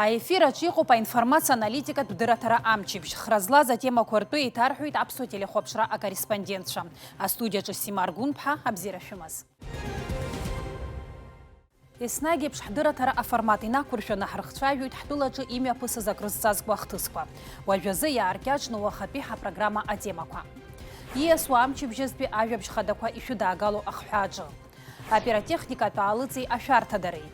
Эфира чихопа информация аналитика тудыратара амчибш. Хразла затема кварту и тархуит апсу телехопшра а корреспондентша. А студия Симаргун пха обзира шумас. Иснаги бшхдыратара аформатина куршана хархчаю тхтулачу имя пысы закрызцаз квахтысква. Вальвязы я аркячну вахапиха программа атемаква. Иесу амчибжезби авябшхадаква и шудагалу аххаджу. Оператехника таалыцей ашартадарей.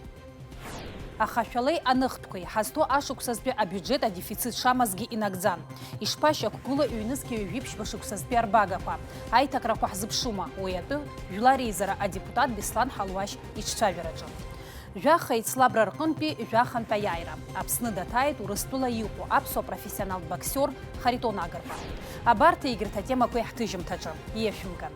Ахашалей аныхткой, хасто ашуксазбе а бюджета дефицит шамазги инагзан. Ишпашак кула юнески випш башуксазбе арбагапа. Айтак ракухзбшума, уяту, юларизара, а депутат Беслан Халваш иччавераджа. Жаха ицлабрар кунпи, жахан паяйра. Апсны датает урыстула юку, апсо профессионал боксер Харитон Агарпа. Абарта игрта тема куяхтыжим таджа. Ешумкан.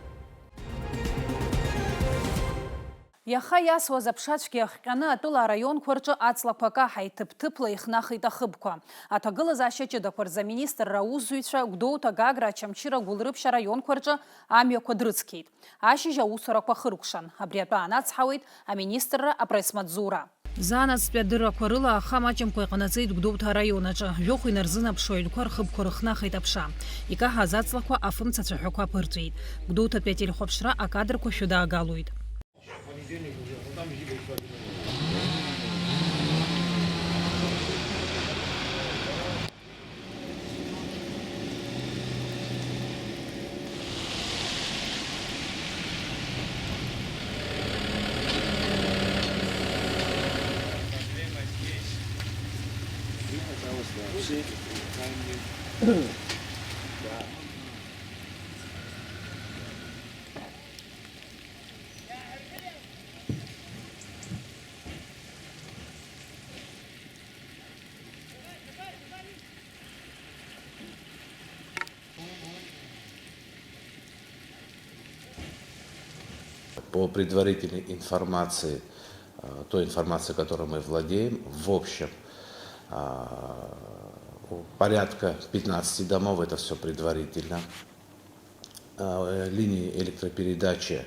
Яха ясуа запшачки ахкана атула район кварча ацлапака хайтып-тыпла ихнахит ахыбква. Атагыла защечи да кварзаминистр Раузуича гдоута гагра чамчира гулрыбша район кварча амья квадрыцкейт. Ашижа усораква хырукшан. Абриатва анацхауит, а министрра апресмадзура. Занас спядыра кварыла ахамачем квайканацейт гдоута районача. Жоху инарзына пшойльквар хыбкварыхнахит апша. Ика хазацлаква афым цацухаква пыртвейт. Гдоута пятель хопшра а кадр квашуда агалуит. По предварительной информации, той информации, которой мы владеем, в общем, порядка 15 домов, это все предварительно. Линии электропередачи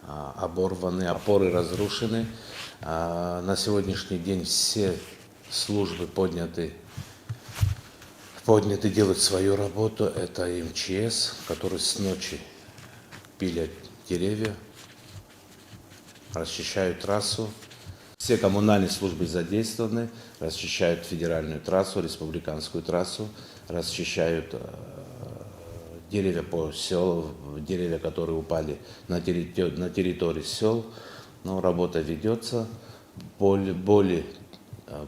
оборваны, опоры разрушены. На сегодняшний день все службы подняты, делают свою работу. Это МЧС, который с ночи пилят деревья, расчищают трассу. Все коммунальные службы задействованы, расчищают федеральную трассу, республиканскую трассу, расчищают деревья по селу, деревья, которые упали на территории сел. Но работа ведется. Более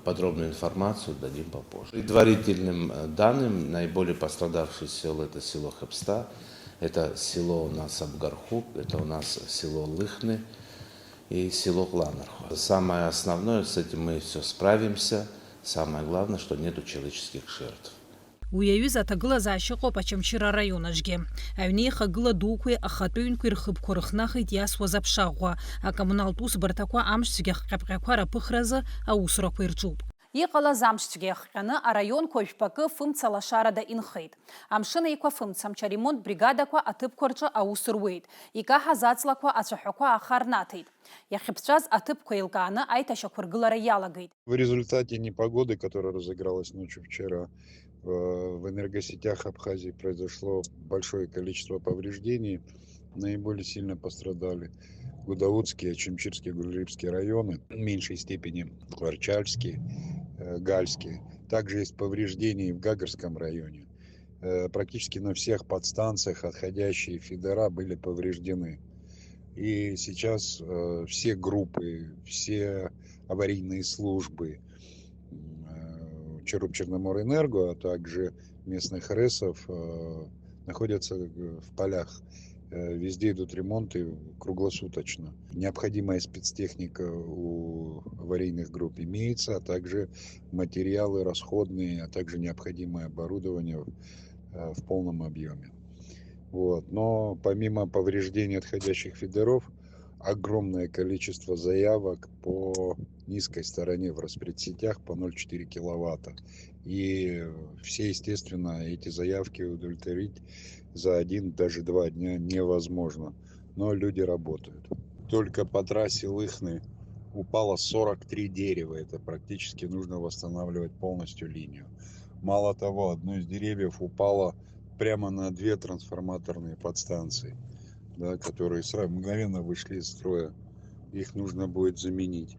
подробную информацию дадим попозже. Предварительным данным, наиболее пострадавшие села — это село Хепста, это село у нас Абгархук, это у нас село Лыхны и село Гланарху. Самое основное, с этим мы все справимся. Самое главное, что нету человеческих жертв. Уяюза тагыла защико почемчира районажге. Авнеха гыла дукуе ахатуин кирхып корыхнахит ясва запшагва, а коммунал туз бартаква амшсигех капкаквара пыхразы, а усрак ирчуб. Иқала замштгех, а район кольпакы фымцала шарада инхейт. Амшина иква фымцамча ремонт бригадаква атып корча аусурвейт. Ика хазацлаква ацухаква ахарнатейт. Яхипчаз атып коилкана айташа кургылара ялагейт. В результате непогоды, которая разыгралась ночью вчера, в энергосетях Абхазии произошло большое количество повреждений. Наиболее сильно пострадали Гудаутские, Ачимчирские, Гулрибские районы, в меньшей степени Кварчальские, Гальские. Также есть повреждения в Гагарском районе. Практически на всех подстанциях отходящие фидера были повреждены. И сейчас все группы, все аварийные службы Черноморэнерго, а также местных РЭСов находятся в полях. Везде идут ремонты круглосуточно. Необходимая спецтехника у аварийных групп имеется, а также материалы расходные, а также необходимое оборудование в полном объеме. Но помимо повреждений отходящих фидеров, огромное количество заявок по низкой стороне в распредсетях по 0,4 киловатта. И все, естественно, эти заявки удовлетворить за 1, даже 2 дня невозможно. Но люди работают. Только по трассе Лыхны упало 43 дерева. Это практически нужно восстанавливать полностью линию. Мало того, одно из деревьев упало прямо на 2 трансформаторные подстанции, да, которые сразу мгновенно вышли из строя. Их нужно будет заменить.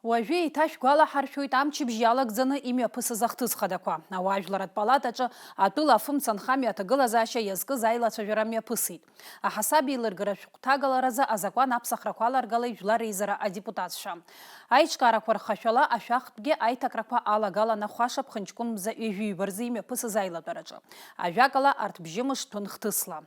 Уажәы еиҭашәгәалаҳаршәоит амчыбжь иалагӡаны имҩаԥысыз ахҭысхадақәа. Ауаажәларатә палатаҿы атәыла афымцамхамҩа аҭагылазаашьа иазкыз аилацәажәара мҩаԥысит. Аҳасаб еилыргара шәҟәҭагаларазы азакәан аԥсахрақәа аларгалеит жәлар реизара адепутатцәа. Аиҿкаарақәа рхашәала ашәахтәгьы аиҭакрақәа алагалан ахәашаԥхын ҷкәынмза ҩажәиҩба рзы имҩаԥысыз аилатәараҿы. Ажәакала арҭ бжьымыш ҭәын хҭысла.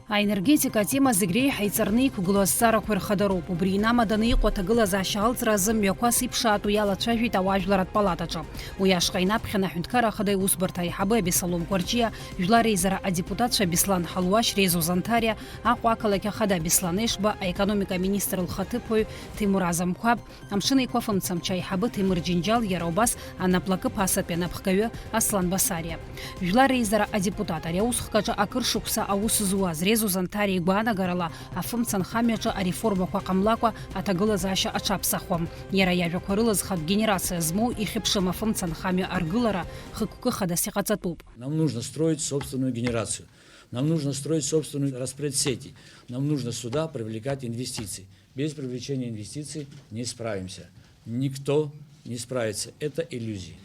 Аенергетика тема зегь реиҳа иҵарны иқәгылоу азҵаарақәа ирхадароуп. Убри инамаданы иҟоу аҭагылазаашьа алҵра азы мҩақәас иԥшаатәу иалацәажәеит ауаажәларатә палатаҿы. Уи ашҟа инаԥхьан аҳәынҭқар ахада аиусбарҭа аиҳабы Абесалом Кәарҷиа, жәлар реизара адепутатцәа Беслан Ҳалуашь, Резо Занҭариа, Аҟәа ақалақь ахада Беслан Ешба, аекономика аминистр лхаҭыԥуаҩ Ҭемур Азамқәаб, амшын еиқәа афымцамч аиҳабы Ҭемыр Џьынџьал, иара убас анаплакы асатәи анапхгаҩы Аслан Басариа. Жәлар реизара адепутат ари аусхкаҿы акыр шықәса аус зуаз Резо Занҭариа игәаанагарала афымцамхамҩаҿы ареформақәа ҟамлакәа аҭагылазаашьа аҽаԥсахуам. Иара иажәақәа рылазхатә генерациа змоу ихьыԥшым афымцамхамҩа аргылара хықәкы хадас иҟаҵатәуп. Нам нужно строить собственную генерацию. Нам нужно строить собственную распредсети. Нам нужно сюда привлекать инвестиции. Без привлечения инвестиций не справимся. Никто не справится. Это иллюзии.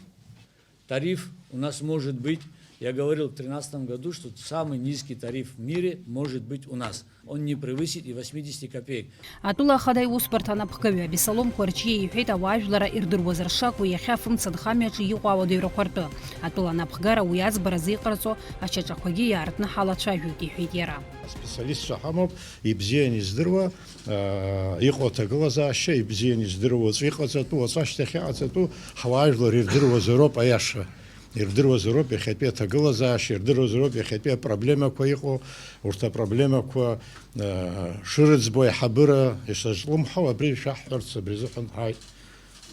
Тариф у нас может быть, я говорил в 2013 году, что самый низкий тариф в мире может быть у нас. Он не превысит и 80 копеек. Атәыла ахада аиусбарҭа анапхгаҩы Абесалом Кәарҷиа иҳәеит ауаажәлара ирдыруаз ршакәу иахьа афымцамхамҩаҿы иҟоу ауадаҩрақәа ртәы. Атәыла анапхгара уи аӡбаразы иҟарҵо ачаҿақәагьы иаартны ҳалацәажәоит, иҳәеит иара. Специалистцәа ҳамоуп, ибзианы издыруа, иҟоу аҭагылазаашьа ибзианы издыруа, уаҵәы иҟаҵатәу, уаҵәы ашьҭахь иҟаҵатәу ҳауаажәлар ирдыруаз роуп аиаша. Ирдыруаз роуп иахьатәи аҭагылазаашьа, ирдыруаз роуп иахьатәи апроблемақәа иҟоу, урҭ апроблемақәа шырыӡбо аиҳабыра ишазлымҳау абри шәаҳҳәарц абри азыҳәан ҳааит.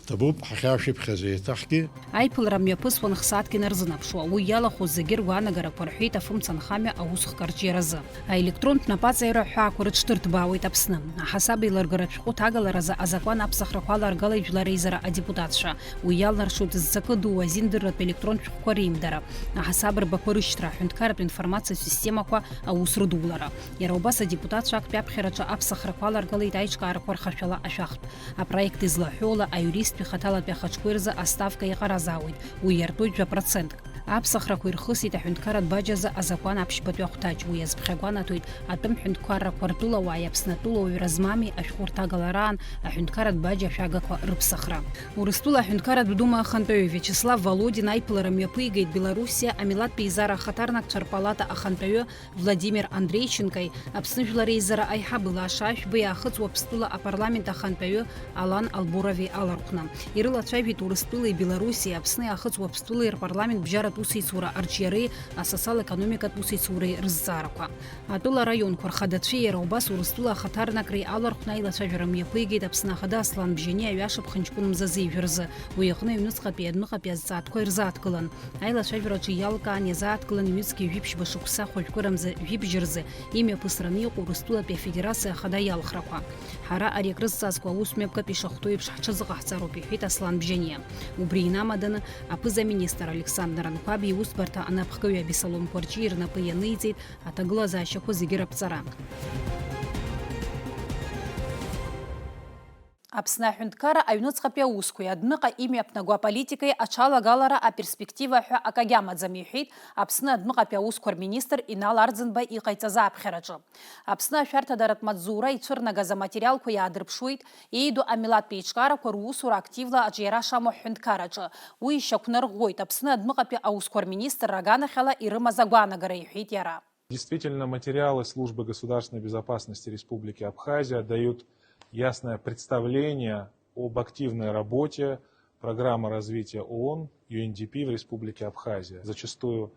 Ҭабуп ҳахьаашәиԥхьаз еиҭахгьы. Аиԥылара мҩаԥысуан хсааҭк инарзынаԥшуа. Уи иалахәыз зегьы ргәаанагарақәа рҳәеит афымцамхамҩа аусхка рҿиаразы. Аелектронтә напаҵаҩра ҳәаақәа рыҽҭырҭбаауеит Аԥсны. Аҳасаб еилыргаратә шәҟәыҭагаларазы азакәан аԥсахрақәа аларгалеит жәлар реизара адепутатцәа. Уи иалнаршоит зҵакы ду азиндырратә електронтә шәҟәқәа реимдара. Аҳасаб рбақәа рышьҭра, аҳәынҭқарратә информациатә системақәа аус рыдулара. Иара убас адепутатцәа актәи аԥхьараҿы аԥсахрақәа аларгалеит аиҿкаарақәа рхашәала ашәахтә. Апроект излаҳәоула аиуристтәи хаҭалатәи ахаҿқәеи рзы аставка иҟаразаауеит. Уи иартуеит 2%. Аԥсахрақәа ирхысит аҳәынҭқарратә баџьазы азакәан аԥшьбатәи ахәҭаҷ. Уи азԥхьагәанаҭоит атәым ҳәынҭқаррақәа ртәылауааи Аԥсны атәылауаҩра змами ашәҟәырҭагалараан аҳәынҭқарратә баџьа ашәагақәа рыԥсахра. Урыстәыла аҳәынҭқарратә дума ахантәаҩы Виачеслав Володин аиԥылара мҩаԥигеит Белоруссиа амилаҭтә еизара ахаҭарнакцәа рпалата ахантәаҩы Владимир Андрейченкои, Аԥсны жәлар реизара аиҳабы Лаша Ашәбеи аахыҵуа Аԥстәыла апарламент ахантәаҩы Алан Албурови аларҟәны. Ирылацәажәеит Урыстәылеи Белоруссиеи Аԥсны иаахыҵуа Аԥстәылеи рпарламент бжьаратә усеицура арҿиареи асоциал-економикатә усеицуреи рызҵаарақәа. Атәыла араионқәа рхадацәеи иара убас Урыстәыла ахаҭарнакреи аларҟәны аилацәажәара мҩаԥигеит Аԥсны ахада Аслан Бжьани аҩашықәхан ҷкәынмза зеиҩжә рзы. Уи иҟны аҩныҵҟатәи адәныҟатәи азҵаатәқәа ирзааҭгылан. Аилацәажәараҿы иалкаан иазааҭгылан иҩныҵҟа ҩажәиԥшьба шықәса хәажәкәырамза жәибжь рзы имҩаԥысраны иҟоу Урыстәылатәи афедерациа ахада иалхрақәа. Ҳара ари акрызҵаазго аус мҩаԥгатәи ишахәҭоу еиԥш ҳҽазыҟаҳҵароуп, иҳәеит Аслан Бжьани. Убри инамаданы аԥыза-министр Александр Анқәаб иусбарҭа анапхгаҩы Абесалом Кәарҷиа рнапы ианиҵеит аҭагылазаашьақәа зегьы раԥҵара. Аԥсны аҳәынҭқарра аҩныҵҟатәи аусқәеи адәныҟа имҩаԥнагоу аполитикеи аҽалагалара аперспектива ҳәа акагьы амаӡам, иҳәеит Аԥсны адәныҟатәи аусқәа рминистр Инал Арӡынба иҟаиҵаз аԥхьараҿы. Аԥсны ашәарҭадаратә маҵзура ицәырнагаз аматериалқәа иаадырԥшуеит еиду амилаҭтә еиҿкаарақәа русура активла аҿиара шамоу аҳәынҭқарраҿы. Уи ишьақәнарӷәӷәоит Аԥсны адәныҟатәи аусқәа рминистр аганахьала ирымаз агәаанагара, иҳәеит иара. Действительно, материалы Службы государственной безопасности Республики Абхазия дают ясное представление об активной работе программы развития ООН UNDP в Республике Абхазия. Зачастую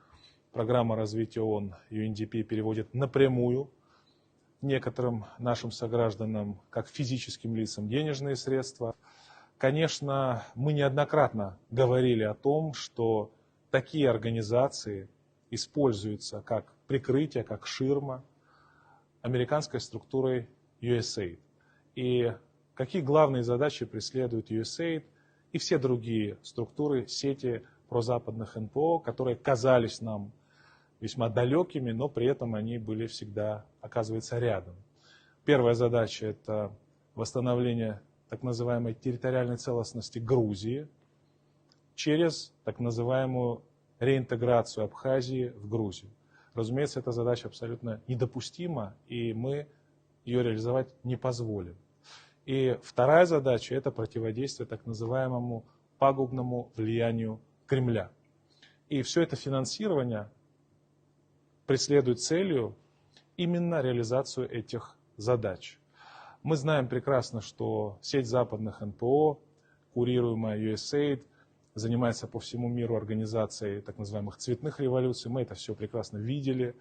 программа развития ООН UNDP переводит напрямую некоторым нашим согражданам, как физическим лицам, денежные средства. Конечно, мы неоднократно говорили о том, что такие организации используются как прикрытие, как ширма американской структурой USAID. и какие главные задачи преследует USAID и все другие структуры сети прозападных НПО, которые казались нам весьма далекими, но при этом они были всегда, оказывается, рядом. Первая задача – это восстановление так называемой территориальной целостности Грузии через так называемую реинтеграцию Абхазии в Грузию. Разумеется, эта задача абсолютно недопустима, и мы ее реализовать не позволим. И вторая задача – это противодействие так называемому пагубному влиянию Кремля. И все это финансирование преследует целью именно реализацию этих задач. Мы знаем прекрасно, что сеть западных НПО, курируемая USAID, занимается по всему миру организацией так называемых цветных революций. Мы это все прекрасно видели.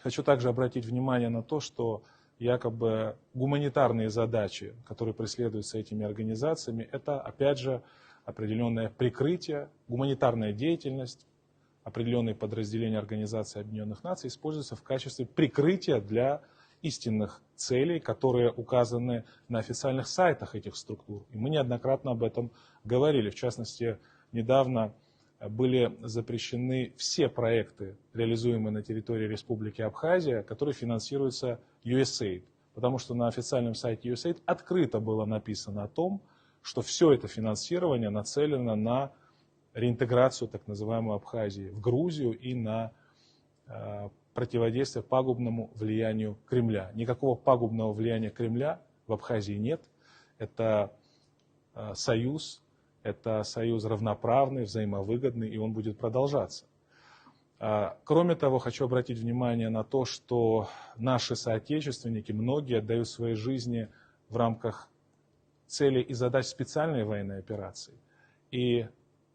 Хочу также обратить внимание на то, что якобы гуманитарные задачи, которые преследуются этими организациями, это, опять же, определенное прикрытие, гуманитарная деятельность, определенные подразделения Организации Объединенных Наций используются в качестве прикрытия для истинных целей, которые указаны на официальных сайтах этих структур. И мы неоднократно об этом говорили. В частности, недавно были запрещены все проекты, реализуемые на территории Республики Абхазия, которые финансируются USAID. Потому что на официальном сайте USAID открыто было написано о том, что все это финансирование нацелено на реинтеграцию так называемой Абхазии в Грузию и на противодействие пагубному влиянию Кремля. Никакого пагубного влияния Кремля в Абхазии нет. Это союз равноправный, взаимовыгодный, и он будет продолжаться. Кроме того, хочу обратить внимание на то, что наши соотечественники, многие отдают свои жизни в рамках целей и задач специальной военной операции. И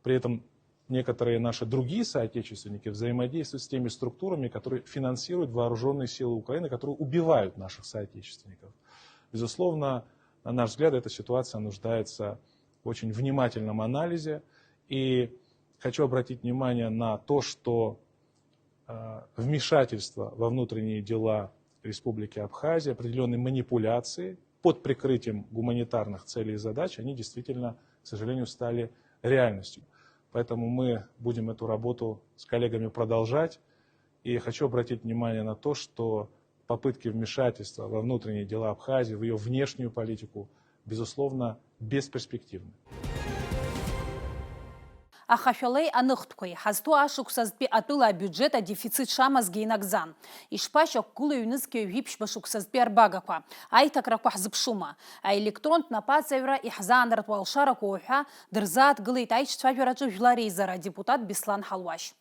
при этом некоторые наши другие соотечественники взаимодействуют с теми структурами, которые финансируют вооруженные силы Украины, которые убивают наших соотечественников. Безусловно, на наш взгляд, эта ситуация нуждается в очень внимательном анализе. И хочу обратить внимание на то, что вмешательство во внутренние дела Республики Абхазия, определенные манипуляции под прикрытием гуманитарных целей и задач, они действительно, к сожалению, стали реальностью. Поэтому мы будем эту работу с коллегами продолжать. И хочу обратить внимание на то, что попытки вмешательства во внутренние дела Абхазии, в ее внешнюю политику, безусловно, бесперспективны. Ахашәалеи аныхтәқәеи ҳазҭо ашықәсазтәи атәыла абиуџьет адефицит шамазгьы инагӡан. Ишԥашьа ақәгылаҩ ҩнызқьҩ ҩиԥшьба шықәсазтәи арбагақәа, аиҭакрақәа ҳзыԥшума, аелектронтә напаҵаҩра иҳзаанартуа алшарақәа уҳәа дырзааҭгылеит аиҿцәажәараҿы жәлар реизара адепутат Беслан Ҳалуашь.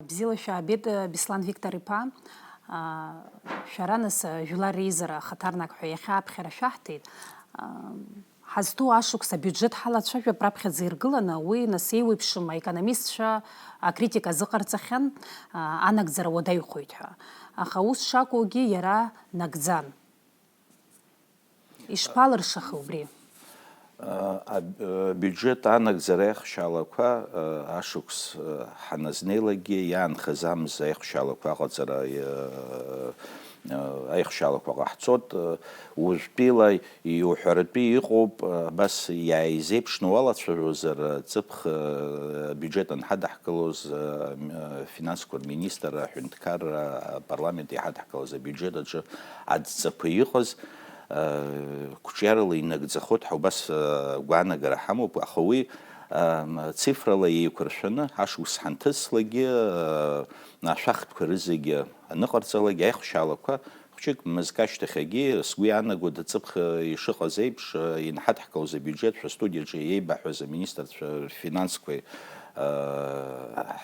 Бзиала шәаабеит, Беслан Виктор-иԥа. Шәара нас жәлар реизара ахаҭарнак ҳәа иахьааԥхьара шәаҳҭеит. Ҳазҭо ашықәс абиуџьет ҳалацәажәап раԥхьаӡа иргыланы, уи нас еиуеиԥшым аекономистцәа акритика азыҟарҵахьан, анагӡара уадаҩхоит ҳәа. Аха ус шакәугьы иара нагӡан. Ишԥалыршаха убри? Абиуџьет анагӡара аихшьалақәа ашықәс ҳаназнеилагьы иаанхаз амза аихшьалақәа аҟаҵара аихшьалақәа ҟаҳҵоит, уажәтәила иуҳәаратәы иҟоуп, бас иааизеиԥшны уалацәажәозар ҵыԥх бюџьет анҳадаҳкылоз финансқәа рминистр, аҳәынҭқар, апарламент иҳадаҳкылоз абиуџьет аҿы адҵақәа иҟаз қәҿиарала инагӡахоит ҳәа убас гәаанагара ҳамоуп, аха уи цифрала еиқәыршәаны ҳашықәс ҳанҭыҵлагьы ашәахтәқәа рызегьы аныҟарҵалакь аихшьалақәа хәҷык мызк ашьҭахьагьы сгәы иаанагоит аҵыԥх ишыҟаз еиԥш инҳадҳкылоз абиуџьет шәастудиаҿы иеибаҳәаз аминистрцәа рфинансқәеи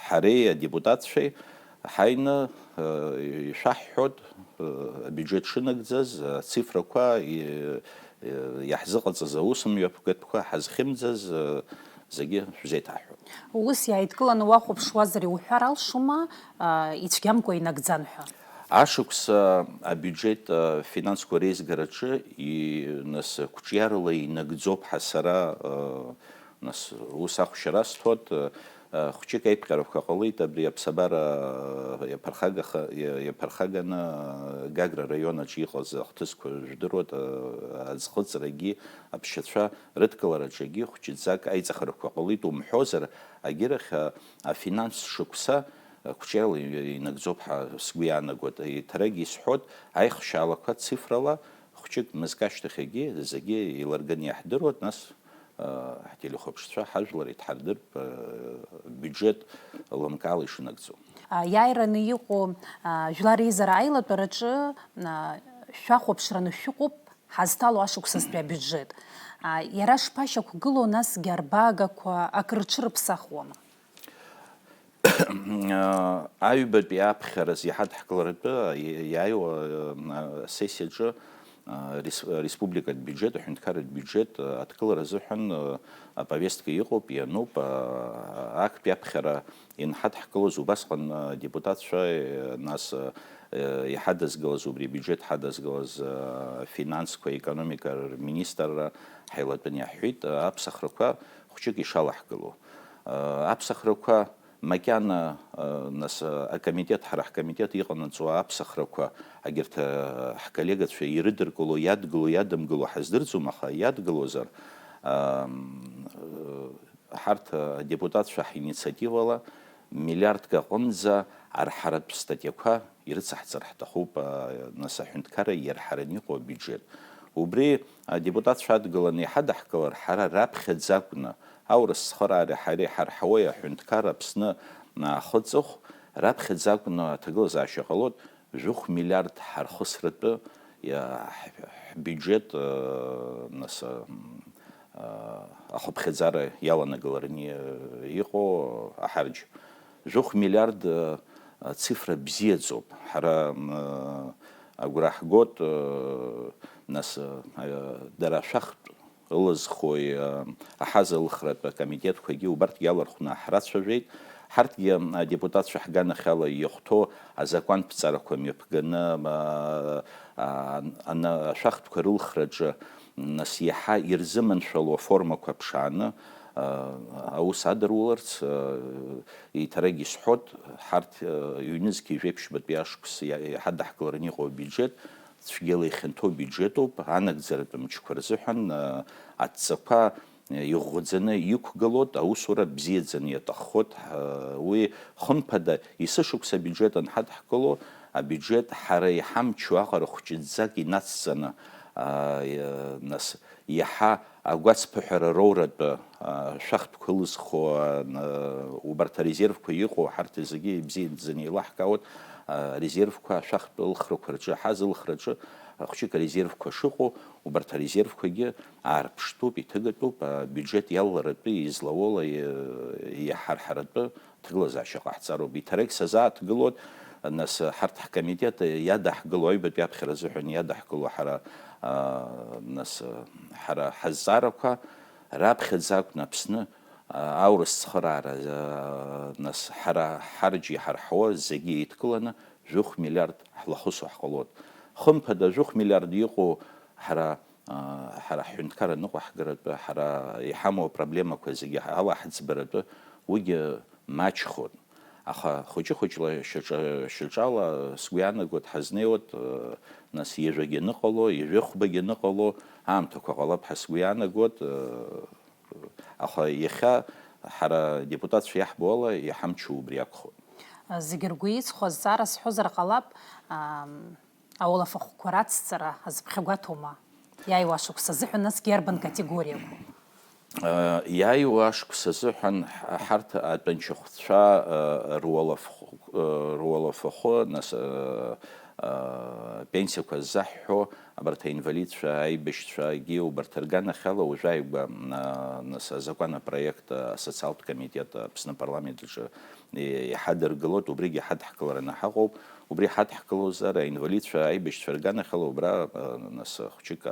ҳареи адепутатцәеи ҳаины ишәаҳҳәоит абиуџьет шынагӡаз ацифрақәа иаҳзыҟаҵаз аусмҩаԥгатәқәа ҳазхьымӡаз зегьы шәзеиҭаҳҳәоит. Ус иааидкыланы уахәаԥшуазар иуҳәар алшома, ицәгьамкәа инагӡан ҳәа? Ашықәс абиуџьет финансқәа реизгараҿы нас қәҿиарала инагӡоуп ҳәа сара нас ус ахәшьара сҭоит, хәҷык аиԥҟьарақәа ҟалеит абри аԥсабара иаԥырхаганы Гагра раион аҿы иҟаз ахҭысқәа жәдыруеит, аӡхыҵрагьы аԥшьацәа рыдкылараҿгьы хәҷыӡак аиҵахарақәа ҟалеит умҳәозар, агьырахь афинанс шықәса хәҷала инагӡоуп ҳәа сгәы иаанагоит. Еиҭарак исҳәоит, аихшьаалақәа цифрала хәҷык мызк ашьҭахьгьы зегьы еиларганы иаҳдыруеит, нас ҳтелехәаԥшцәа ҳажәлар иҭҳардырп бюджет лымкаала ишынагӡо. Иааираны иҟоу жәлар реизара аилатәараҿы шәахәаԥшраны шәыҟоуп ҳазҭало ашықәсазтәи абиуџьет. Иара шԥашьақәгылоу, насгьы арбаагақәа акрыҽрыԥсахуама? Аҩбатәи аԥхьараз иҳадҳкыларатәы иааиуа сессиаҿы республикатә бюджет, аҳәынҭқарратә бюджет адкылара азыҳәан аповестка иҟоуп, иануп, актәи аԥхьара инҳадҳкылоз убасҟан депутатцәа, нас иҳадызгалаз убри бюджет ҳадызгалаз финансқәа, економика рминистрра ҳаилатәаны иаҳҳәеит, аԥсахрақәа хәҷык ишалаҳгыло. Аԥсахрақәа макьана нас акомитет, ҳара ҳкомитет иҟанаҵо аԥсахрақәа агьырҭ ҳколлегацәа ирыдыркыло, иадгыло, иадымгыло ҳаздырӡом, аха иадгылозар ҳарҭ адепутатцәа ҳинициативала миллиардк аҟынӡа арҳаратә статиақәа ирыцаҳҵар ҳҭахуп, нас аҳәынҭқарра иарҳараны иҟоу абиуџьет. Убри адепутатцәа адгыланы иҳадаҳкылар, ҳара раԥхьаӡа акәны аурыс цхыраареи ҳареи ҳарҳауеи аҳәынҭқарра Аԥсны ахыҵыхә раԥхьаӡа акәны аҭагылазаашьа ҟалоит, 2 миллиард ҳархысратәы ҳбиуџьет нас ахыԥхьаӡара иаланагалараны иҟоу аҳарџь. 2 миллиард цифра бзиаӡоуп. Ҳара агәра ҳгоит, нас дара шәахтә ылызхуи аҳазалхратәы акомитетқәагьы убарҭ иалархәны ҳрацәажәеит. Ҳарҭгьы адепутатцәа ҳганахьала иахәҭоу азакәанԥҵарақәа мҩаԥганы ашәахтәқәа рылхраҿы нас иаҳа ирзыманшәало аформақәа ԥшааны аус адыруларц еиҭарак исҳәоит, ҳарҭ ҩнызқьи жәеиԥшьбатәи ашықәс иҳадаҳкылараны иҟоу абиуџьет цәгьала ихьанҭоу биуџьетуп, анагӡаратәы мчқәа рзыҳәан аҵақәа иӷәӷәаӡаны иқәгылоит, аусура бзиаӡаны иаҭаххоит. Уи хымԥада есышықәса абиуџьет анҳадҳкыло, абиуџьет ҳара иҳамчу аҟара хәҷыӡак инацҵаны нас иаҳа агәацԥыҳәара роуратәы шәахтәқәа ылызхуа убарҭ арезервқәа иҟоу ҳарҭ зегьы ибзиаӡаны еилаҳкаауеит. Резервқәа ашәахтә ылхрақәа рҿы, аҳазылхраҿы хәҷык арезервқәа шыҟоу, убарҭ арезервқәагьы аарԥштәуп, иҭыгатәуп, абиуџьет иалаларатәы, излауала, иаҳарҳаратәы ҭагылазаашьа ҟаҳҵароуп. Еиҭарак сазааҭгылоит, нас ҳарҭ ҳкомитет иадаҳкыло, аҩбатәи аԥхьара азыҳәан иадаҳкыло нас ҳара ҳазҵаарақәа раԥхьаӡа акәны Аԥсны аурыс цхыраара, нас ҳара ҳарџьи ҳарҳауа зегьы еидкыланы 2 миллиард ҳлахысуа ҳҟалоит. Хымԥада 2 миллиард иҟоу ҳара ҳҳәынҭқарра ныҟәаҳгаратәы, ҳара иҳамоу апроблемақәа зегьы алаҳӡбаратәы, уигьы маҷхоит. Аха хәыҷы-хәыҷла шьаҿала сгәы иаанагоит ҳазнеиуеит, нас ижәагьы аныҟало, ижәыхәбагьы аныҟало, аамҭақәа ҟалап ҳәа сгәы иаанагоит. Аха иахьа ҳара депутатцәа иаҳбо ала иҳамчу убри акәхоит. Зегьы ргәы иҵхо азҵаара сҳәозар ҟалап, ауалафахәқәа рацҵара азыԥхьагәаҭоума? Иааиуа ашықәс азыҳәан насгьы иарбан категориақәа? Иааиуа ашықәс азыҳәан ҳарҭ атәанчахәцәа руалафахәы, нас пенсиақәа ззаҳҳәо, абарҭ аинвалидцәа, аибашьцәагьы убарҭ рганахьала уажәы ааигәа нас азакәанопроект асоциалтә комитет Аԥсны апарламент аҿы иҳадыргылоит, убригьы ҳадҳкылараны ҳаҟоуп. Убри ҳадҳкылозар аинвалидцәа, аибашьцәа рганахьала убра нас хәҷык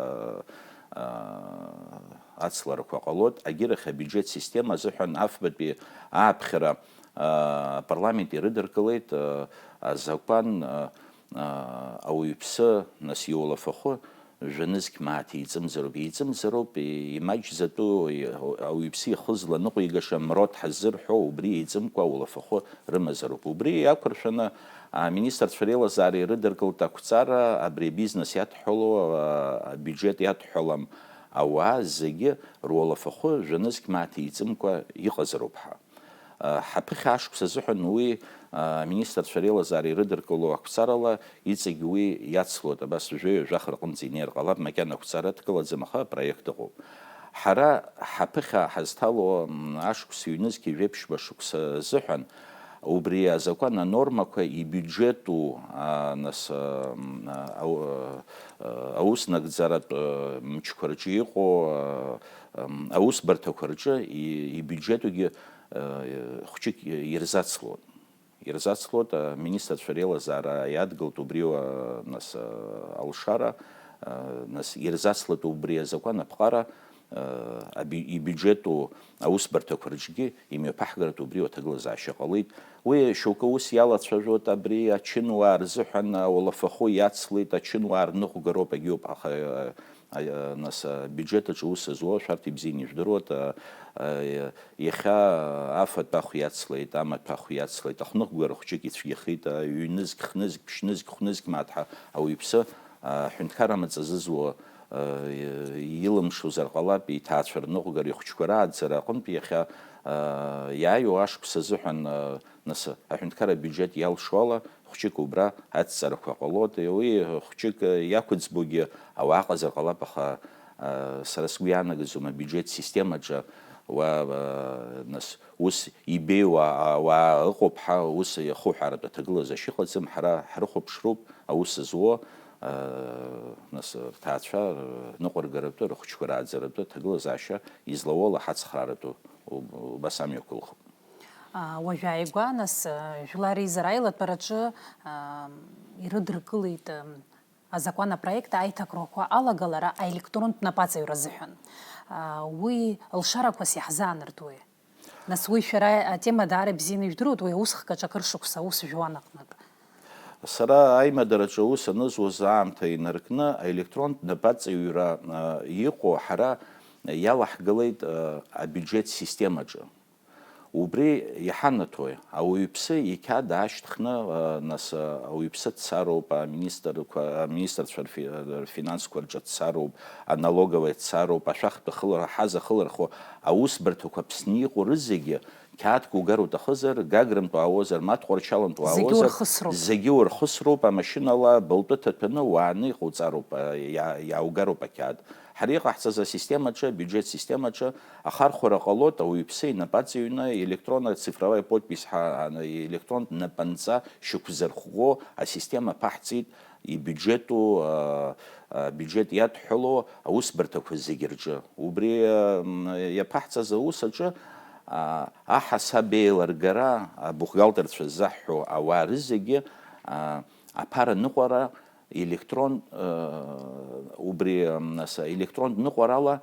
ацларақәа ҟалоит. Агьырахь абиуџьет система азыҳәан афбатәи ааԥхьара апарламент ирыдыркылеит азакәан ауаҩԥсы, нас иуалафахәы жәнызқь мааҭ иҵымзароуп, имаҷзатәу ауаҩԥсы ихы зланыҟәигаша мрот ҳаззырҳәо убри еиҵымкәа улафахәы рымазароуп. Убри иақәыршәаны аминистрцәа реилазаара ирыдыркылт ақәҵара абри абизнес иадҳәало, абиуџьет иадҳәалам ауаа зегьы руалафахәы жәанызқь мааҭ еиҵымкәа иҟазароуп ҳәа. Ҳаԥыхьа ашықәс азыҳәан уи аминистрцәа реилазаара ирыдыркыло ақәҵарала иҵегь уи иацлоит, абас ҩажәа-ҩажәаха рҟынӡа инеир ҟалап, макьана ақәҵара дкылаӡам, аха апроект ыҟоуп. Ҳара ҳаԥыхьа ҳазҭало ашықәс ҩнызқь ижәеиԥшьба шықәса азыҳәан убри азакәан анормақәа ибиуџьету нас ауснагӡаратә мчқәа рҿы иҟоу аусбарҭақәа рҿы ибиуџьетугьы хәҷык ирзацлот аминистрцәа реилазаара иадгылт убри нас алшара, нас ирзацлот убри азакәан аԥҟара ибиуџьету аусбарҭақәа рҿгьы имҩаԥаҳгаратәы убри аҭагылазаашьа ҟалеит. Уи шьоукы ус иалацәажәоит абри ачынуаа рзыҳәан ауалафахәы иацлеит, ачынуаа рныҟәгароуп, агьоуп, аха нас абиуџьет аҿы ус злоу шәарҭ ибзианы ижәдыруеит. Иахьа афатәахә иацлеит, амаҭәахә иацлеит, ахәныҟәгара хәҷык ицәгьахеит, ҩнызқь, хнызқь, ԥшьнызқь, хәнызқь мааҭ ҳәа ауаҩԥсы ҳәынҭқар амаҵ азызуа илымшозар ҟалап, иҭаацәа рныҟәгара, ихәҷқәа рааӡара аҟынтә иахьа иааиуа ашықәс азыҳәан нас аҳәынҭқар абиуџьет иалшо ала хәҷык убра адҵарақәа ҟалоит. Уи хәҷык иақәыӡбогьы ауаа ҟазар ҟалап, аха сара сгәы иаанагӡом абиуџьет системаҿы нас ус ибеиу ауаа ыҟоуп ҳәа ус ахуҳәааратәы аҭагылазаашьа ыҟаӡам. Ҳара ҳрыхәаԥшроуп аус зуо нас рҭаацәа рныҟәаргаратәы, рыхәҷқәа рааӡаратәы аҭагылазаашьа излауо лаҳацхрааратәы убас амҩақәылхуп. Уажәы ааигәа нас жәлар реизара аилатәараҿы ирыдыркылеит азакәан апроект аиҭакрақәа алагалара аелектронтә напаҵаҩра азыҳәан. Уи лшарақәас иаҳзаанартуеи? Нас уи шәара атема даара бзианы ижәдыруеит, уи аусхк аҿы акыр шықәса аус жәуан аҟнытә. Сара аимадараҿы аус анызуаз аамҭа инаркны аелектронтә напаҵаҩра иҟоу ҳара иалаҳгалеит абиуџьет системаҿы. Убри иҳанаҭои ауаҩԥсы иқьаад аашьҭхны нас ауаҩԥсы дцароуп, аминистрцәа рфинансқәа рҿы дцароуп, аналоговаиа дцароуп, ашәахтәы ҳаз ахылархо аусбарҭақәа Аԥсны иҟоу рызегьы қьаадк угар уҭахызар, гаграмтә уаауазар, ма тҟәарчалантә уаауазар, зегьы урхысроуп, амашьынала былтәы ҭаҭәаны уааны иҟауҵароуп, иааугароуп ақьаад. Ҳара иҟаҳҵаз асистемаҿы, абиуџьет системаҿы ахархәара ҟалоит ауаҩԥсы инапаҵаҩны електронна цифровая подпись ҳәа електронтә напынҵа шьақәзырӷәӷәо асистема ԥаҳҵеит ибиуџьету абиуџьет иадҳәало аусбарҭақәа зегьы рҿы. Убри иаԥаҳҵаз аус аҿы аҳасаб еилыргара абухгалтерцәа ззаҳҳәо ауаа рызегьы аԥараныҟәара убри нас електронтә ныҟәарала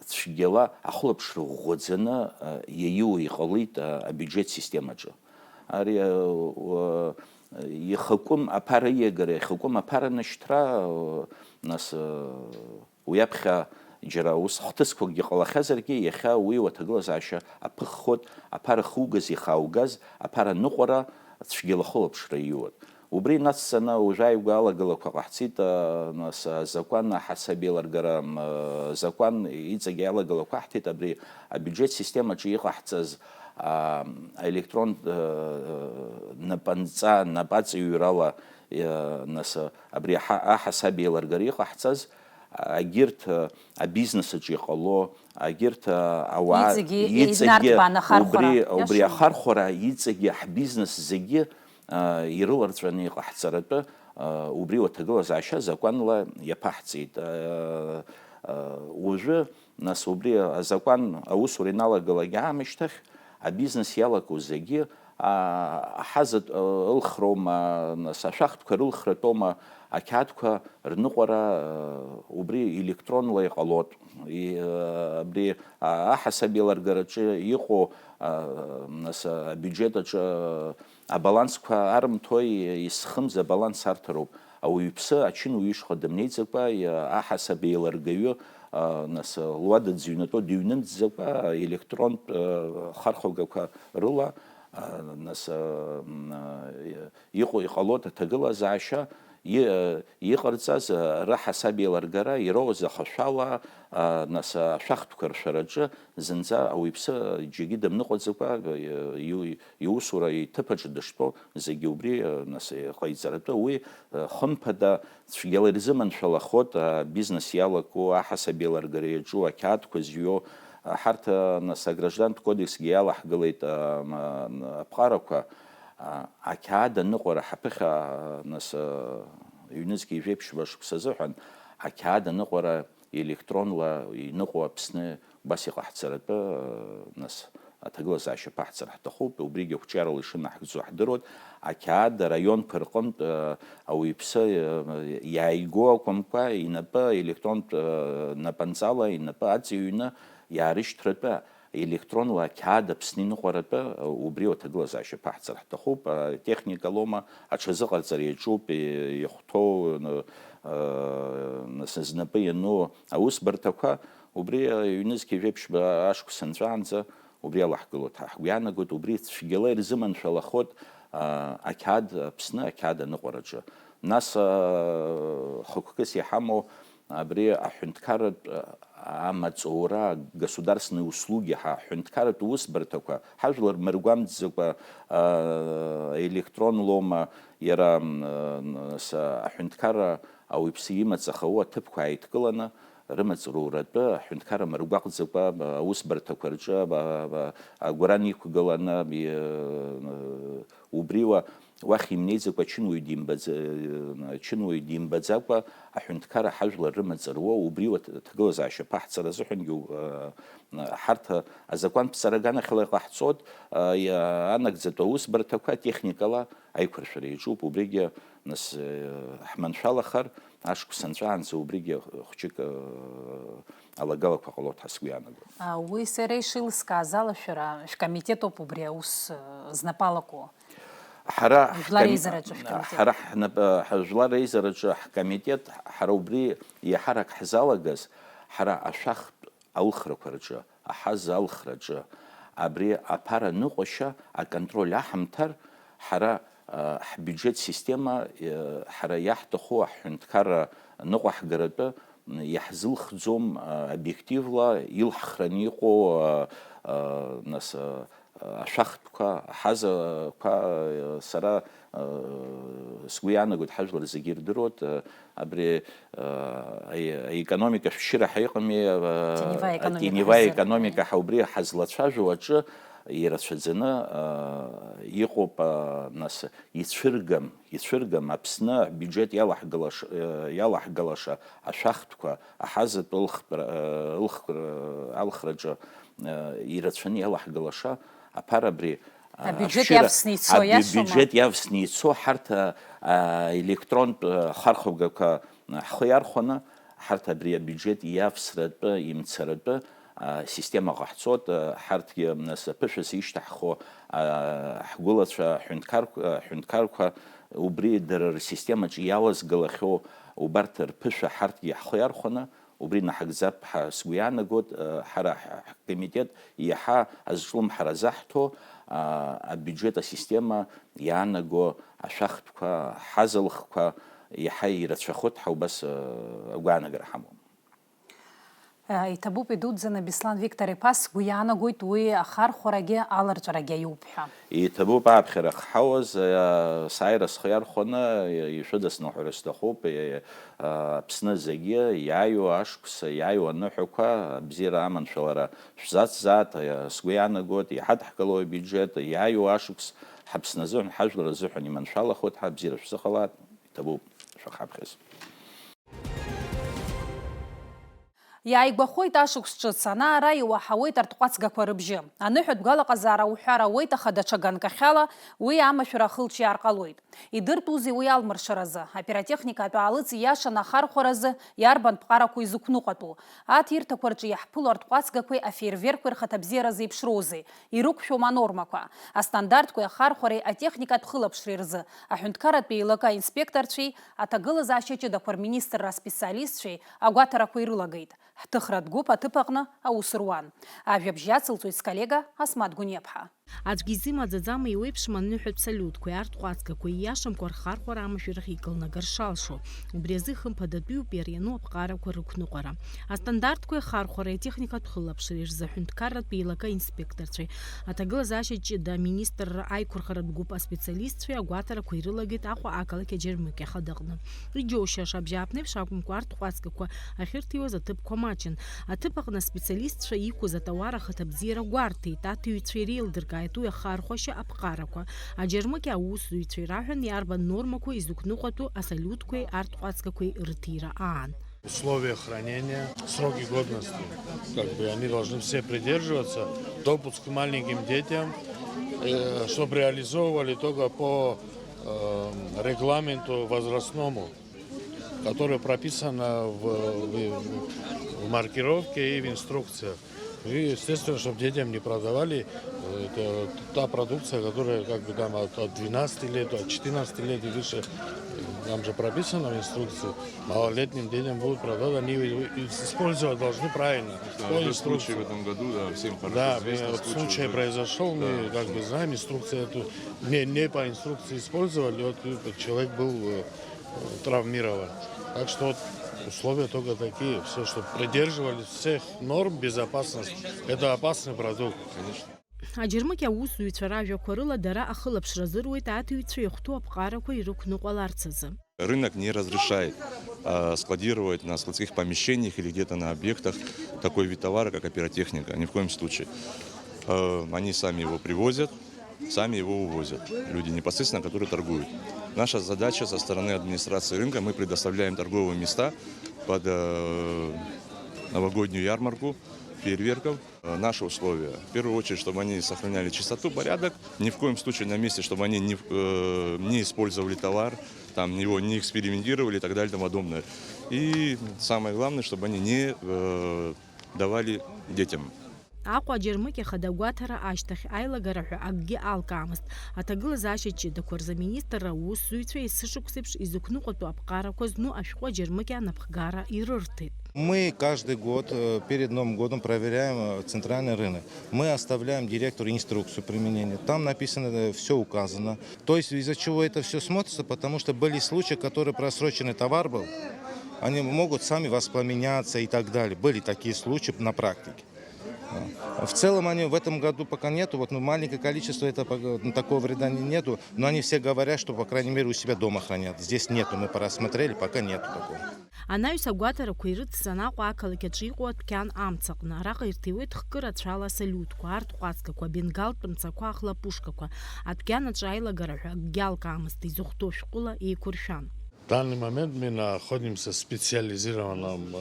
цәгьала ахәлаԥшра ӷәӷәаӡаны иаиуа иҟалеит абиуџьет системаҿы. Ари ихакәым аԥара ииагара, ихакәым аԥара нышьҭра, нас уиаԥхьа џьара ус хҭысқәакгьы ҟалахьазаргьы, иахьа уи уаҭагылазаашьа аԥыххоит, аԥара хугаз, ихааугаз, аԥара ныҟәара цәгьала ахәлаԥшра ииуат. Убри нацҵаны уажәы ааигәа алагалақәа ҟаҳҵеит, нас азакәан аҳасаб еилыргара закәан иҵегьы алагалақәа ҳҭеит, абри абиуџьет системаҿы иҟаҳҵаз аелектронтә напынҵа напаҵаҩрала нас абри аҳасаб еилыргара иҟаҳҵаз агьырҭ абизнес аҿы иҟало, агьырҭ ауаа иҵегьы убри ахархәара иҵегьы ҳбизнес зегьы ирыларҵәаны иҟаҳҵаратәы убри уаҭагылазаашьа закәанла иаԥаҳҵеит. Уажәы нас убри азакәан аусура иналагалагьы аамышьҭахь абизнес иалаку зегьы аҳаза ылхроума, нас ашәахтәқәа рылхратәома, ақьаадқәа рныҟәара убри електронла иҟалот. Абри аҳасаб еилыргараҿы иҟоу нас абиуџьет аҿы абалансқәа арымҭои исхымз абаланс арҭароуп. ауаҩԥсы ачынуаҩ ишҟа дымнеиӡакәа аҳасаб еилыргаҩы нас луада дзыҩнатәоу дыҩнымҵӡакәа електронтә хархәагақәа рыла нас иҟалоит аҭагылазаашьа иҟарҵаз раҳасаб еилыргара ироуз ахашәала нас ашәахтәқәа ршәараҿы зынӡа ауаҩԥсы џьаргьы дымныҟәаӡакәа иусура иҭыԥаҿы дыштәоу зегьы убри нас иҟаиҵаратәы уи хымԥада цәгьала ирзыманшәалахоит бизнес иалаку аҳасаб еилыргара иаҿу ақьаадқәа зҩо ҳарҭ нас аграждантә кодексгьы иалаҳгылеит аԥҟарақәа ақьаад аныҟәара ҳаԥыхьа нас ҩнызқьи ижәеиԥшьба шықәса азыҳәан ақьаад аныҟәара електронла иныҟәо Аԥсны убас иҟаҳҵаратәы нас аҭагылазаашьа ԥаҳҵара ҳҭахуп, убригьы ақәҿиарала ишынаҳгӡо ҳдыруеит. ақьаад араионқәа рҟынтә ауаҩԥсы иааиго акәымкәа инапы електронтә напанҵала инапы аҵыҩны иаарышьҭратәы електронла ақьаад Аԥсны иныҟәаратәы убри аҭагылазаашьа ԥаҳҵара ҳҭахуп. Техника лома аҽазыҟарҵара иаҿуп, ихәҭоу нас знапы иану аусбарҭақәа убри ҩнызқьи ижәеиԥшьба ашықәс анҵәаанӡа убри алаҳгылоит. Ҳгәы иаанагоит убри цәгьала ирзыманшәалахоит ақьаад Аԥсны ақьаад аныҟәараҿы. Нас хықәкыс иҳамоу абри аҳәынҭқарратә амаҵура государственные услуги ҳҳәынҭқарратә усбарҭақәа ҳажәлар мыргәамҵӡакәа електронн лома иара аҳәынҭқарра ауаҩԥсы имаҵахауа аҭыԥқәа ааидкыланы рымаҵуратәы аҳәынҭқарра мыргәаҟӡакәа аусбарҭақәа рҿы агәаран иқәгыланы убриwa уахь имнеиӡакәа ачынуаҩ димбаӡакәа аҳәынҭқарра ҳажәлар рымаҵура убриwa аҭагылазаашьа ԥаҳҵара азыҳәангьы ҳарҭ азакәантә ганахьала иҟаҳҵоит анагӡатәу аусбарҭақәа техникала аиқәыршәара иаҿуп. Убригьы нас ҳманшәалахар ашықәс анҵәаанӡа убригьы хәҷык алагалақәа ҟалоит ҳәа сгәы иаанагоит. Уи сара ишеилыскааз ала шәара шәкомитетоуп убри аус знапалаку. ҳара ҳжәлар реизараҿы ҳкомитет ҳара убри иаҳарак ҳзалагаз ҳара ашәахтә алхрақәа рҿы аҳаз алхраҿы абри аԥара ныҟәашьа аконтроль аҳамҭар ҳара ҳбюджет система ҳара иаҳҭаху аҳәынҭқарра ныҟәаҳгаратәы иаҳзылхӡом обиективла илҳхраны иҟоу нас ашәахтәқәа аҳазақәа сара сгәы иаанагоит ҳажәлар зегьы ирдыруеит абри аекономика шәшьыраҳа иҟами теневая економика ҳа убри ҳазлацәажәо аҿы ирацәаӡаны иҟоуп нас ицәыргам Аԥсны бюджет иалаҳгалаша ашәахтәқәа аҳазатә алхраҿы ирацәаны иалаҳгалаша аԥара абри абюджет иавсны ицо ҳарҭ електронтә хархәагақәа ҳхы иархәаны ҳарҭ абри абюджет иавсратәы имцаратәы система ҟаҳҵоит. ҳарҭгьы нас ԥышәас ишьҭаҳхо ҳгәылацәа ҳәынҭқарқәа убри дара рсистемаҿы иалазгалахьоу убарҭ рԥышәа ҳарҭгьы ҳхы иархәаны убри наҳагӡап ҳәа сгәы иаанагоит. ҳара ҳкомитет иаҳа азҿлымҳара заҳҭо абюджет асистема иаанаго ашәахтәқәа ҳазалхқәа иаҳа ирацәахоит ҳа убас агәаанагара ҳамоуп. Иҭабуп идуӡӡаны Беслан Виктор-иԥа сгәы иаанагоит уи ахархәарагьы аларҵәарагьы аиуп ҳәа. Иҭабуп ааԥхьара ахьҳауаз сааира схы иархәаны ишәыдысныҳәара сҭахуп Аԥсны зегьы иааиуа ашықәс иааиуа аныҳәақәа абзиара аманшәалара шәзацзаат сгәы иаанагоит иҳадҳгалоу абиуџьет иааиуа ашықәс ҳаԥсны азыҳәан ҳажәлар азыҳәан иманшәалахоит ҳәа абзиара шәзыҟалаат. Иҭабуп шәахаԥхьаз. Иааигәахоит ашықәс ҿыц, ана-ара иуаҳауеит артҟәацгақәа рыбжьы. Аныҳәатә гәалаҟазаара уҳәар ауеит, аха даҽа ганкахьала уи амашәыр ахылҿиаар ҟалоит. Идыртәузеи уи алмыршаразы, апиротехникатә аалыҵ ииашан ахархәаразы иарбан ԥҟарақәа изықәныҟәатәу. Аҭирҭақәа рҿы иаҳԥыло артҟәацгақәеи афеерверқәеи рхаҭабзиара зеиԥшроузеи, ирықәшәома анормақәа. Астандартқәеи ахархәареи атехникатә хылаԥшреи рзы аҳәынҭқарратә еилага инспекторцәеи аҭагылазаашьа ҷыдақәа рминистрра аспециалистцәеи агәаҭарақәа ирылагеит. Ҳҭыхратә гәыԥ аҭыԥ аҟны аус руан. Ажәабжь иацылҵоит сколлега Асмат Гуниаԥҳа. Аӡәгьы изымаӡаӡама иуеиԥшым аныҳәатә салиутқәеи арҭҟәацгақәеи ииашамкәа рхархәара амашәыр икылнагар шалшо. Убри азы хымԥадатәиуп иариану аԥҟарақәа рықәныҟәара. Астандартқәеи ахархәареи атехникатә хылаԥшреи рзы аҳәынҭқарратә еилага инспекторцәеи, аҭагылазаашьа ҷыда аминистрра аиқәырхаратә гәыԥ аспециалистцәеи агәаҭарақәа ирылагеит Аҟәа ақалақь Аџьармыкьа ахадаҟны. Иџьоушьаша абжьааԥны еиԥш акәымкәа арҭҟәацгақәа ахьырҭиуаз аҭыԥқәа маҷын. Аҭыԥ аҟны аспециалистцәа иқәыз атауар ахаҭабзиара гәарҭеит, аҭыҩцәа иреилдыркааит уи ахархәашьа аԥҟарақәа. Аџьармыкьа аусзуҩцәа ираҳәан иарбан нормақәа изықәныҟәатәу асалиутқәеи арҭҟәацгақәеи рыҭира аан. Условия хранения, сроки годности, они должны все придерживаться. Допуск к маленьким детям, чтобы реализовывали только по регламенту возрастному, которое прописано в маркировке и в инструкциях. И, естественно, чтобы детям не продавали та продукция, которая там от 12 лет, от 14 лет и выше. Там же прописано в инструкции. Малолетним детям будут продавать, они использовать должны правильно. Да, случай в этом году, да, всем хорошо известно. Вот случай произошел, мы знаем, инструкция эту не по инструкции использовали, вот человек был травмирован. Так что вот условия только такие, все, чтобы придерживались всех норм безопасности. Это опасный продукт, конечно. Аџьармыкьа аусзуҩцәа ражәақәа рыла дара ахылаԥшра зыруеит аҭыҩцәа ихәҭоу аԥҟарақәа ирықәныҟәаларц азы. Рынок не разрешает складировать на складских помещениях или где-то на объектах такой вид товара, как апиротехника. Ни в коем случае. Они сами его привозят, сами его увозят. Люди непосредственно, которые торгуют. Наша задача со стороны администрации рынка, мы предоставляем торговые места под новогоднюю ярмарку фейерверков. Наши условия, в первую очередь, чтобы они сохраняли чистоту, порядок. Ни в коем случае на месте, чтобы они не использовали товар, там его не экспериментировали и так далее и тому подобное. И самое главное, чтобы они не давали детям. Аҟәа Аџьармыкьа ахадагәаҭара ашьҭахь аилагара ҳәа акгьы алкаамызт. Аҭагылазаашьа ҷыдақәа рзы аминистрра аусзуҩцәа есышықәсеиԥш изықәныҟәатәу аԥҟарақәа зну ашәҟәы Аџьармыкьа анапхгара ирырҭеит. Мы каждый год перед Новым годом проверяем центральный рынок. Мы оставляем директору инструкцию применения. Там написано, все указано. То есть из-за чего это все смотрится, потому что были случаи, которые просроченный товар был, они могут сами воспламеняться и так далее. Были такие случаи на практике. В целом они в этом году пока нету, вот, маленькое количество, такого вреда нету, но они все говорят, что, по крайней мере, у себя дома хранят. Здесь нету, мы просмотрели, пока нету такого. Анаҩс агәаҭарақәа ирыцыз Аҟәа ақалақь аҿы иҟоу адәқьан амҵаҟны араҟа ирҭиуеит хкырацәала асалиутқәа, арҭҟәацгақәа, бенгалтә мцақәа, ахлапушкақәа. Адәқьан аҿы аилагара ҳәа акгьы алкаамызт, изыхәҭоу шәҟәыла еиқәыршәан. В данный момент мы находимся в специализированном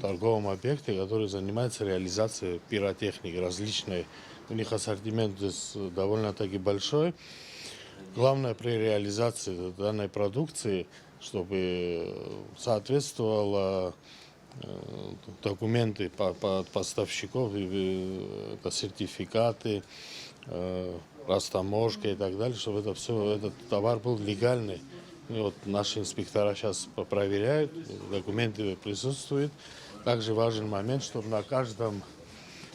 торговом объекте, который занимается реализацией пиротехники различной. У них ассортимент довольно-таки большой. Главное при реализации данной продукции, чтобы соответствовало документы поставщиков, это сертификаты, растаможка и так далее, чтобы этот товар был легальный. И вот наши инспектора сейчас проверяют, документы присутствуют. Также важен момент, чтобы на каждом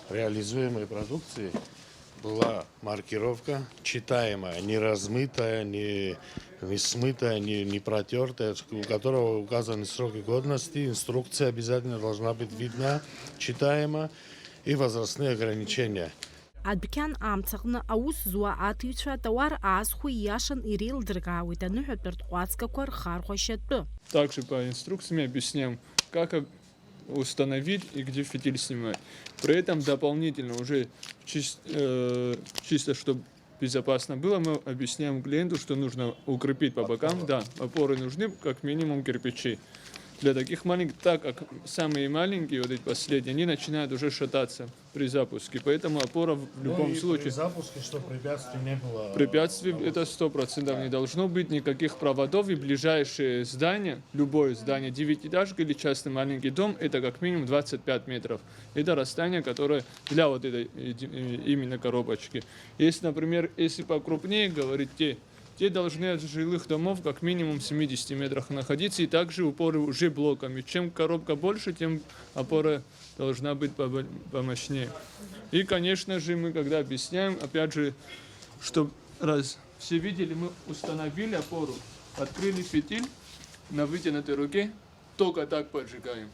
реализуемой продукции была маркировка читаемая, не размытая, не смытая, не протертая, у которого указаны сроки годности, инструкция обязательно должна быть видна, читаема и возрастные ограничения. Адәқьан амцаҟны аус зуа аҭыҩцәа атауар аасхәо ииашан иреилдыркаауеит аныҳәатә арҭҟәацгақәа рхархәашьатәы. Также по инструкциям объясняем, как установить и где фитиль снимать. При этом дополнительно уже чисто чтобы безопасно было, мы объясняем клиенту, что нужно укрепить по бокам. Да, опоры нужны, как минимум кирпичи. для таких маленьких, так как самые маленькие, вот эти последние, они начинают уже шататься при запуске. Поэтому опора в любом случае... При запуске, что препятствий не было? Препятствий это 100% не должно быть, никаких проводов, и ближайшее здание, любое здание, 9-этажка или частный маленький дом, это как минимум 25 метров. Это расстояние, которое для вот этой именно коробочки. Если, например, если покрупнее говорить, те должны от жилых домов как минимум в 70 метрах находиться, и также упоры уже блоками. Чем коробка больше, тем опора должна быть помощнее. И, конечно же, мы когда объясняем, опять же, чтобы раз все видели, мы установили опору, открыли фитиль на вытянутой руке, только так поджигаем.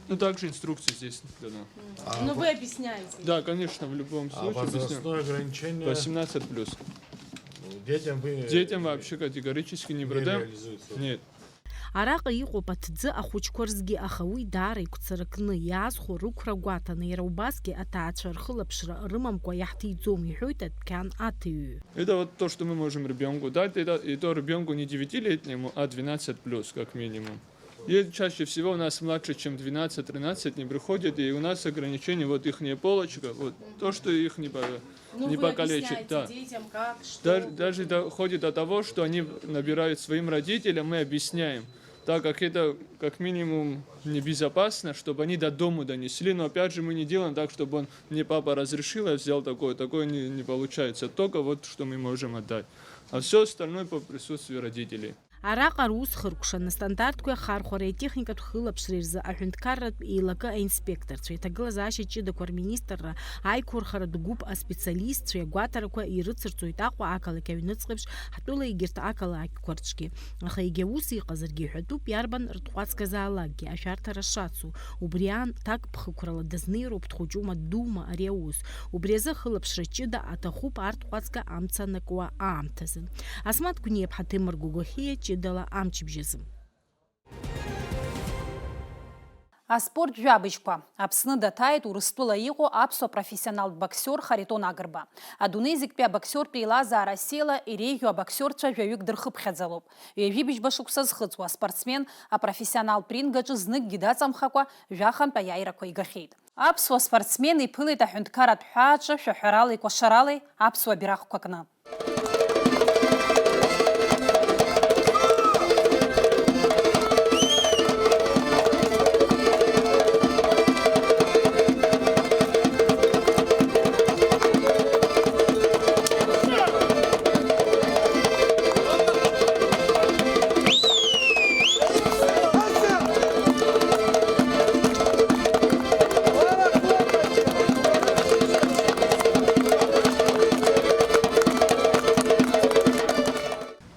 Ну, также инструкция здесь дана. Но вы объясняете. Да, конечно, в любом случае. Возрастное ограничение? 18+. Детям вообще категорически не продаем. Нет. Араҟа иҟоуп аҭӡы ахәыҷқәа рзгьы, аха уи даара игәцаракны иаазхәо рықәра гәаҭаны, иара убасгьы аҭаацәа рхылаԥшра рымамкәа иаҳҭиӡом, иҳәоит адәқьан аҭыҩҩы. Это вот то, что мы можем ребенку дать, это и то ребенку не 9-летнему, а 12+, как минимум. И чаще всего у нас младше, чем 12-13 не приходят, и у нас ограничение, вот их полочка, вот то, что их не покалечит. Да. Детям, как, что? Даже доходит до того, что они набирают своим родителям, мы объясняем, так как это как минимум небезопасно, чтобы они до дома донесли, но опять же мы не делаем так, чтобы он, мне папа разрешил, я взял такое не получается, только вот что мы можем отдать, а все остальное по присутствию родителей. Араҟа рус хыркәшаны стандартқәа ахархәара итехникатә хылаԥшра рзы аҳәынҭқарратә еилакы аинспекторцәа, иҭагылазаашьа ҷыдақәа рминистрра, аиқәырхаратә гәыԥ аспециалистцәа иагәаҭарақәа ирыцырҵоит Аҟәа ақалақь аҩныҵҟеиԥш ҳтәыла егьырҭ ақалақьқәа рҿгьы. Аха егьа ус иҟазаргьы иҳәатәуп иарбан ртҟәацказаалакгьы ашәарҭара шацу. Убри аамҭак ԥхықәрала дазнеироуп дхәыҷума дума ари аус. Убри азы хылаԥшра ҷыда аҭахуп арҭҟәацка амца анакуа аамҭазы. Асмат Гәниеԥҳа, Ҭемыр Гәыгәахьиа, Ҷыдала амчыбжьазы. Аспорт жәабыжьқәа. Аԥсны даҭааит Урыстәыла иҟоу аԥсуа профессионалтә боксер Харитон Агрба. Адунеи зегьтәи абоксиортә еилазаара села иреиӷьу абоксиорцәа жәаҩык дырхыԥхьаӡалоуп. Ҩажәибжьба шықәса зхыҵуа аспортсмен апрофессионалтә рингаҿы зныкгьы даҵамхакәа жәахантә аиааирақәа игахьеит. Аԥсуа спортсмен иԥылеит аҳәынҭқарратә ҳәааҿы шәаҳәаралеи кәашаралеи аԥсуа бирахқәа кны.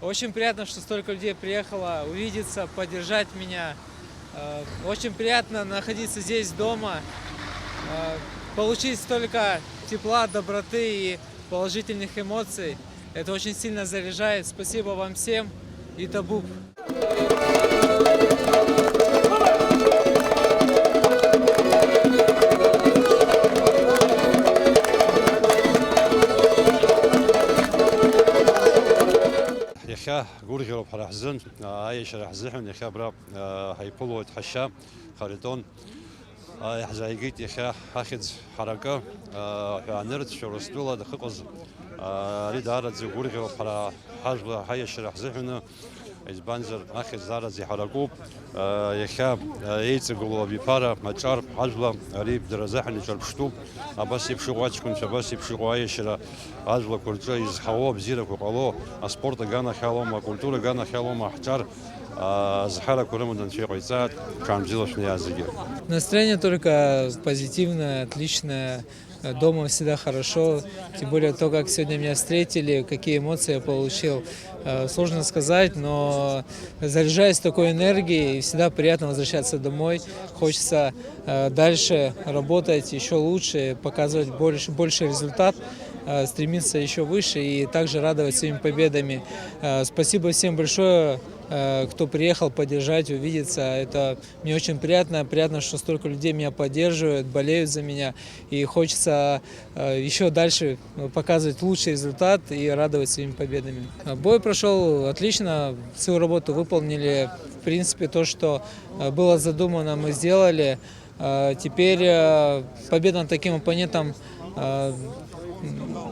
Очень приятно, что столько людей приехало увидеться, поддержать меня. Очень приятно находиться здесь дома, получить столько тепла, доброты и положительных эмоций. Это очень сильно заряжает. Спасибо вам всем и табук. غورغيروب حرحزن عايش رحزحن يخا برا هيبولو تحشا خريطون يحزايقيت يخا اخذ حركه نرد شورستولا دخقز ريد عرض غورغيروب حرا حاجه عايش رحزحن از بنزر اخذ زارد زي حركوب يخا يتقولوا بيبارا مچار حاجه ريب درزحن شربشتوب بس يبشواتكم بس يبشو عايش عاجله كورتشا из хавоб зирок упало а спорта гана халома культура гана халома хчар захара куремудан чекойцат камзилошный язык. Настроение только позитивное, отличное. Дома всегда хорошо, тем более то, как сегодня меня встретили, какие эмоции я получил. Сложно сказать, но заряжаюсь такой энергией, и всегда приятно возвращаться домой. Хочется дальше работать еще лучше, показывать больше результат, стремиться еще выше и также радовать своими победами. Спасибо всем большое кто приехал поддержать, увидеться. Это мне очень приятно. Приятно, что столько людей меня поддерживают, болеют за меня. И хочется еще дальше показывать лучший результат и радовать своими победами. Бой прошел отлично. Свою работу выполнили. В принципе, то, что было задумано, мы сделали. Теперь победа над таким оппонентом,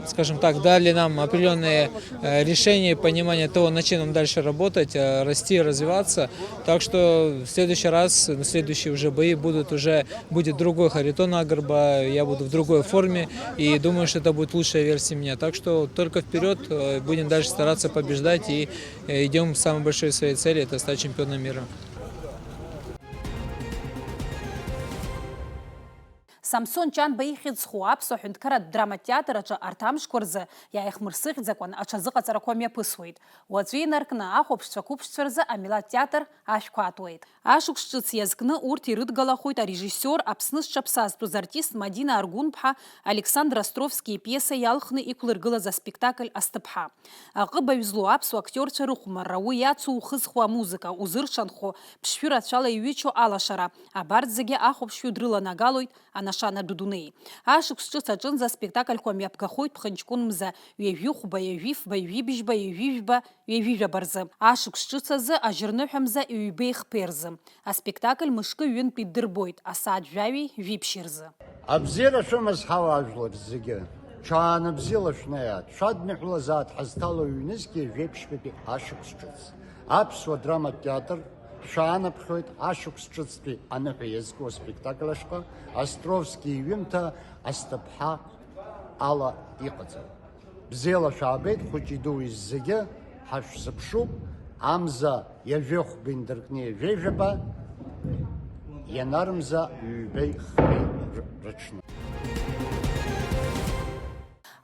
скажем так, дали нам определенные решения и понимание того, над чем нам дальше работать, расти, развиваться. Так что в следующий раз, на следующие уже бои будет другой Харитон Агрба, я буду в другой форме и думаю, что это будет лучшая версия меня. Так что только вперед, будем дальше стараться побеждать и идем к самой большой своей цели, это стать чемпионом мира. Самсон Чан баихид схуап сохюндкара драма театраҿы артамшқәа рзы иааихмырсыӷьӡакәан аҽазыҟаҵарақәа мҩаԥысуеит. Уаҵәы инаркны ахәаԥшцәа қәыԥшцәа рзы амилаҭ-театр ашәқәа аатуеит. Ашықәс ҿыц иазкны урҭ ирыдгалахоит арежиссиор Аԥсны зҽаԥсазтәыз артист Мадина Аргәын-ԥҳа Александр Островски ипиеса иалхны иқәлыргылаз аспектакль Асҭыԥҳа. Аҟыбаҩ злоу аԥсуа актиорцәа рыхәмарра, уи иацу ухызхуа амузыка, узыршанхо, ԥшшәы рацәала иҩычо алашара, абарҭ зегьы ахәаԥшҩы дрыланагалоит анашана дудунеи. Ашықәс ҿыц аҿынӡа аспектакльқәа мҩаԥгахоит ԥхынҷкәын мза, ҩажәихәба, ҩажәифба, ҩажәибжьба, ҩажәижәба, ҩажәижәаба рзы. Ашықәс ҿыц азы ажьырныҳәа мза ҩба ихԥеи рзы. Аспектакль мышкы ҩынтә иддырбоит, асааҭ жәаҩеи жәиԥшьи рзы. Абзиара шәымаз ҳауаажәлар зегьы, ҽааны бзиала шәнаиааит. Шәадныҳәалазаат ҳазҭало ҩнызқьи жәеиԥшьбатәи ашықәс ҿыц. Аԥсуа драматә театр шәаанаԥхьоит ашықәс ҿыцтәи аныҳәа иазку аспектакль ашҟа Островски иҩымҭа Асҭыԥҳа ала иҟаҵоит. Бзиала шәаабеит, хәыҷи дуи зегьы ҳашәзыԥшуп. Амза иажәихәба индыркны иажәеижәаба, ианармза ҩбеи хбеи рыҽны.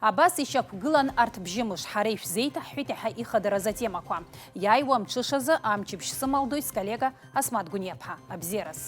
Абас ишьақәгылан арҭ бжьымыш ҳара ишәзеиҭаҳҳәеит иаҳа ихадараз атемақәа. Иааиуа амҽышазы амчыбжь сымалдоит сколлега Асмат Гәниаԥҳа. Абзиараз.